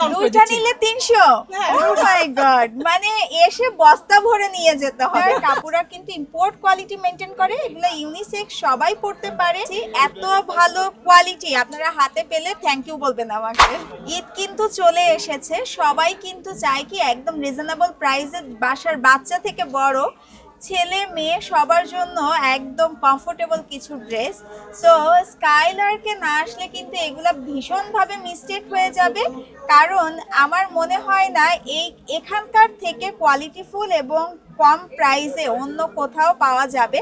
Discount করে দুইটা দিচ্ছি। নিলে 300। ও মাই গড, মানে এসে বস্তা ভরে নিয়ে যেতে হবে। কাপড়া কিন্তু ইম্পোর্ট কোয়ালিটি মেইনটেইন করে, এগুলো ইউনিসেক্স, সবাই পড়তে পারে। এত ভালো কোয়ালিটি আপনারা হাতে পেলে থ্যাংক ইউ বলবেন আমাকে। ঈদ কিন্তু চলে এসেছে, সবাই কিন্তু চায় কি একদম রিজনেবল প্রাইসে বাসার বাচ্চা থেকে বড়, ছেলে মেয়ে সবার জন্য একদম কমফোর্টেবল কিছু ড্রেস। সো স্কাইলার্কে না আসলে কিন্তু এগুলা ভীষণভাবে মিস্টেক হয়ে যাবে, কারণ আমার মনে হয় না এখানকার থেকে কোয়ালিটিফুল এবং কম প্রাইসে অন্য কোথাও পাওয়া যাবে।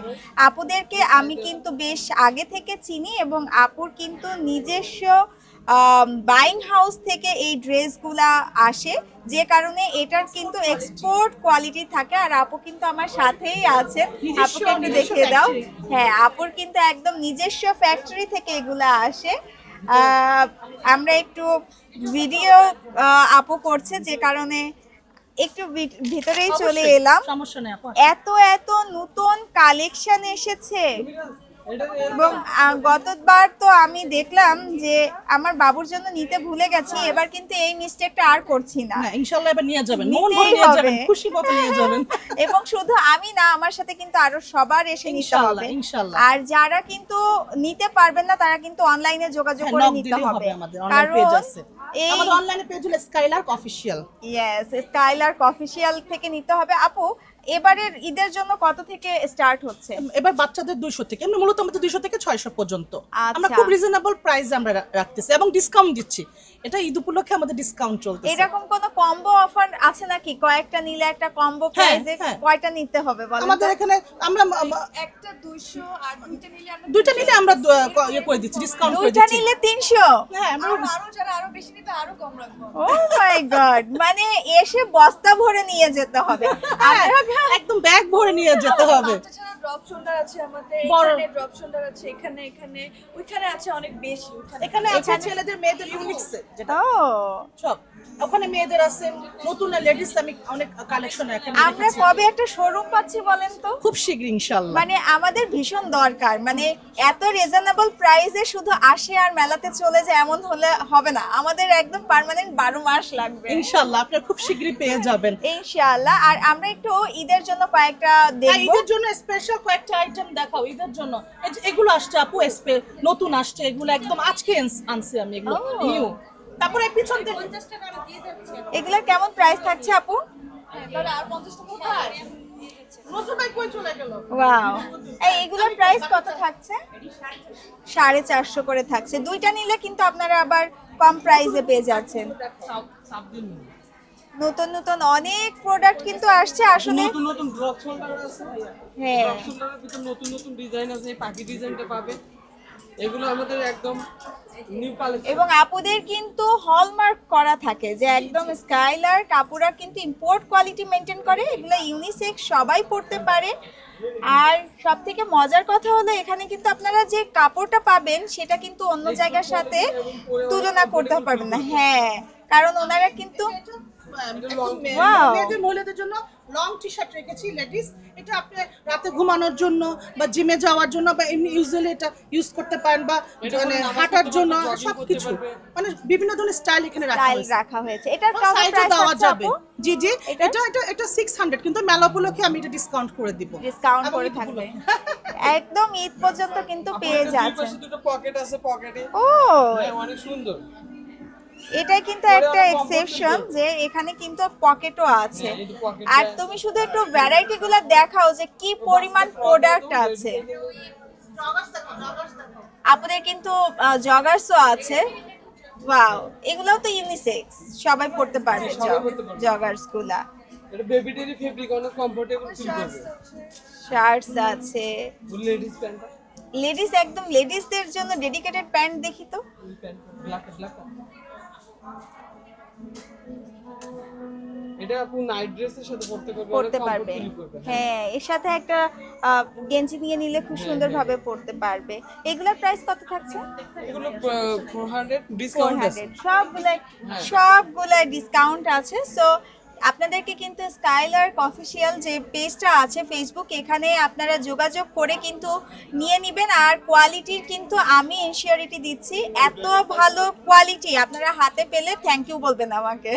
আপুদেরকে আমি কিন্তু বেশ আগে থেকে চিনি এবং আপুর কিন্তু নিজস্ব বাইং হাউস থেকে এই ড্রেসগুলা আসে, যে কারণে এটার কিন্তু এক্সপোর্ট কোয়ালিটি থাকে। আর আপু কিন্তু আমার সাথেই আছেন, আপুকে একটু দেখিয়ে দাও। হ্যাঁ, আপুর কিন্তু একদম নিজস্ব ফ্যাক্টরি থেকে এগুলা আসে। আমরা একটু ভিডিও আপু করছে, যে কারণে একটু ভিতরেই চলে এলাম। সমস্যা নেই আপু। এত এত নতুন কালেকশন এসেছে এবং গতবার তো আমি দেখলাম যে আমার বাবুর জন্য নিতে ভুলে গেছি, এবার কিন্তু এই মিস্টেকটা আর করছি না। ইনশাআল্লাহ এবার নিয়ে যাবেন, মন নিতেই ভরে নিয়ে হবে। যাবেন, খুশি মতো নিয়ে যাবেন। এবং শুধু আমি না, আমার সাথে কিন্তু আরো সবার এসে নিতে ইনশাআল্লাহ, হবে। ইনশাআল্লাহ। আর যারা কিন্তু নিতে পারবেন না তারা কিন্তু অনলাইনে যোগাযোগ করে নক নিতে দিলেই হবে। আমাদের অনলাইন পেজ কারণ আছে, আমাদের অনলাইনে পেজ হলো Skylark official. Yes, Skylark official থেকে নিতে হবে। আপু, এবারের ঈদের জন্য কত থেকে স্টার্ট হচ্ছে? এবার বাচ্চাদের 200 থেকে, এমনি মূলত আমাদের 200 থেকে 600 পর্যন্ত। আমরা আচ্ছা। খুব রিজনেবল প্রাইসে আমরা রাখতেছি এবং ডিসকাউন্ট দিচ্ছি। এটা ঈদ উপলক্ষে আমাদের ডিসকাউন্ট চলতেছে। এরকম কোন কম্বো অফার আছে নাকি? কয়েকটা নিলে একটা কম্বো প্রাইসে হ্যাঁ। কয়টা নিতে হবে বলেন তো? আমাদের এখানে আমরা একটা 200 আর দুইটা নিলে আমরা ইয়ে করে দিচ্ছি, ডিসকাউন্ট করে দুইটা দিচ্ছি। নিলে 300। হ্যাঁ, আমরা আরো যারা আরো বেশি নিবে আরো কম রাখবো। ও মাই গড, মানে এসে বস্তা ভরে নিয়ে যেতে হবে। একদম ব্যাগ ভরে নিয়ে যেতে হবে। তাছাড়া ড্রপ শোল্ডার আছে আমাদের, বড়। এখানে ড্রপ শোল্ডার আছে, এখানে ওইখানে আছে অনেক বেশি। এখানে আছে ছেলেদের মেয়েদের ইউনিক্স যেটা ও, সব, ওখানে মেয়েদের আছে, নতুন লেডিস আমি অনেক কালেকশন এখানে আমরা রেখেছি। কবে একটা শোরুম পাচ্ছি বলেন তো? খুব শীঘ্র ইনশাআল্লাহ। মানে আমাদের ভীষণ দরকার, মানে এত রিজনেবল প্রাইসে শুধু আসে আর মেলাতে চলে যায় এমন হলে হবে না, আমাদের একদম পার্মানেন্ট 12 মাস লাগবে ইনশাআল্লাহ আপনারা খুব শীঘ্রই পেয়ে যাবেন ইনশাআল্লাহ। আর আমরা একটু ঈদের জন্য কয়েকটা দেখবো। ঈদের জন্য স্পেশাল কয়েকটা আইটেম দেখাও ঈদের জন্য। এগুলো আসছে আপু, নতুন আসছে, এগুলো একদম আজকে আনছি আমি, এগুলো নিউ। তারপরে পিছন থেকে 50 টাকা আমি দিয়ে দিচ্ছি। এগুলোর কেমন প্রাইস থাকছে আপু? এবারে আর 50 টাকা নজরুল ভাই কই চলে গেল? ওয়াও, এগুলোর প্রাইস কত থাকছে? 450 করে থাকছে। দুইটা নিলে কিন্তু আপনারা আবার কম প্রাইসে পেয়ে যাচ্ছেন। নতুন নতুন অনেক প্রোডাক্ট কিন্তু আসছে আসলে। নতুন নতুন ড্রপ শোল্ডার আছে, হ্যাঁ, ড্রপ শোল্ডারের ভিতর নতুন নতুন ডিজাইন আছে, এই পাখি ডিজাইনটা পাবে। এগুলো আমাদের একদম নিউ কালেকশন। এবং আপুদের কিন্তু হলমার্ক করা থাকে যে একদম স্কাইলার কাপড়া কিন্তু ইম্পোর্ট কোয়ালিটি মেইনটেইন করে, এগুলো ইউনিসেক্স, সবাই পড়তে পারে। আর সব থেকে মজার কথা হলো এখানে কিন্তু আপনারা যে কাপড়টা পাবেন সেটা কিন্তু অন্য জায়গার সাথে তুলনা করতে পারবেন না। হ্যাঁ, কারণ ওনারা কিন্তু মেয়েদের মহিলাদের জন্য লং টি শার্ট রেখেছি লেডিস। এটা আপনি রাতে ঘুমানোর জন্য বা জিমে যাওয়ার জন্য বা এমনি ইউজুয়ালি এটা ইউজ করতে পারেন, বা মানে হাঁটার জন্য, সবকিছু মানে বিভিন্ন ধরনের স্টাইল এখানে রাখা হয়েছে। এটার কত সাইজও প্রাইস দেওয়া আছে যাবে। আপু? জি জি, এটা 600, কিন্তু মেলা উপলক্ষে আমি এটা ডিসকাউন্ট করে দিব। ডিসকাউন্ট করে থাকবে একদম ঈদ পর্যন্ত কিন্তু পেয়ে যাচ্ছেন। দুটো পকেট আছে, পকেটে ও, অনেক সুন্দর। এটাই কিন্তু একটা এক্সেপশন যে এখানে কিন্তু পকেটও আছে। আর তুমি শুধু একটু ভ্যারাইটি গুলো দেখাও যে কি পরিমাণ প্রোডাক্ট আছে। আপনাদের কিন্তু জগার্সও আছে। ওয়াও, এগুলোও তো ইউনিসেক্স, সবাই পড়তে পারবে জগার্স গুলা। এটা বেবিটেরি ফেব্রিক, অনেক কমফোর্টেবল ফিল করবে। শার্টস আছে, লেডিস প্যান্ট, লেডিস একদম লেডিসদের জন্য ডেডিকেটেড প্যান্ট দেখি তো। ব্ল্যাক এটা আপনি নাইট ড্রেসের সাথে পরতে পারবে। হ্যাঁ, এর সাথে একটা গেঞ্জি নিয়ে নিলে খুব সুন্দরভাবে পরতে পারবে। এগুলোর প্রাইস কত থাকছে? এগুলো 400 ডিসকাউন্ট আছে। 400 সবগুলা ডিসকাউন্ট আছে। সো আপনাদেরকে কিন্তু স্কাইলার্ক অফিসিয়াল যে পেজটা আছে ফেসবুক, এখানে আপনারা যোগাযোগ করে কিন্তু নিয়ে নেবেন। আর কোয়ালিটির কিন্তু আমি ইনসিওরিটি দিচ্ছি, এত ভালো কোয়ালিটি আপনারা হাতে পেলে থ্যাংক ইউ বলবেন আমাকে।